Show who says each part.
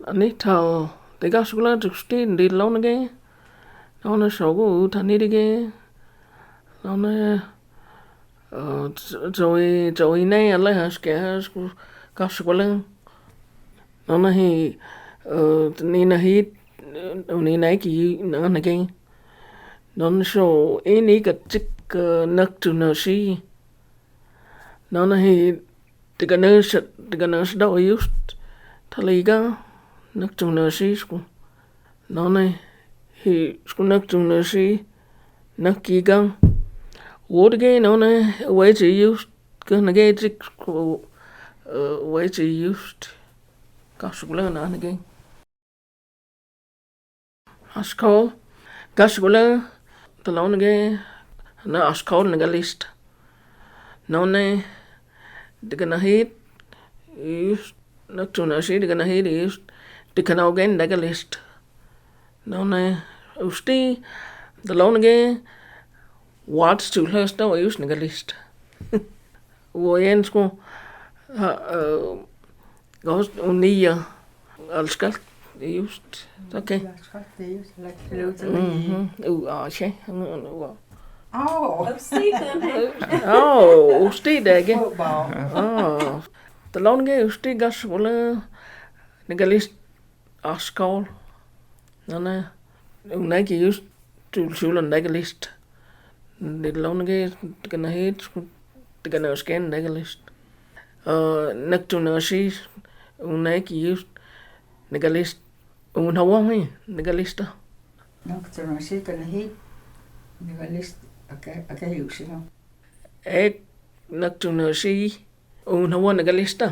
Speaker 1: Anita, the gasula to stay did long again. On a show, Tanity, on a Joey Nay, a leher scares, Gaswelling. On a he, Nina heat, Nina none again. None show any got tick nuck to no she. None he, the gunners do used. Taliga, nuck to no she school. None he school to no she. Nucky gun. Wood again on a way to used. Gonna get it way to used. Gaswelling on again. Askall. Gaswelling. The lone again. No, Askall and a list. None the gonna hit. Used. Not to no she, the gonna hit used. The canal again, the list. None Usti. The lone again. What's to her still used in the list. Woyen school. Goes unia. Alskalt. Used. Okay. She.
Speaker 2: Oh,
Speaker 1: Oh, Usti there again.
Speaker 2: football.
Speaker 1: Oh. The lone again, Usti gas will the list. Askall. None. Nike used to shoot on the list. The lone again, the gonna hit. The gonna scan the list. Next to no she's Nike used the list. Hawaii, the list.
Speaker 2: Nocturno sikana hit. Niga list aka hiuksina.
Speaker 1: Next to no she. Hawaii, the list.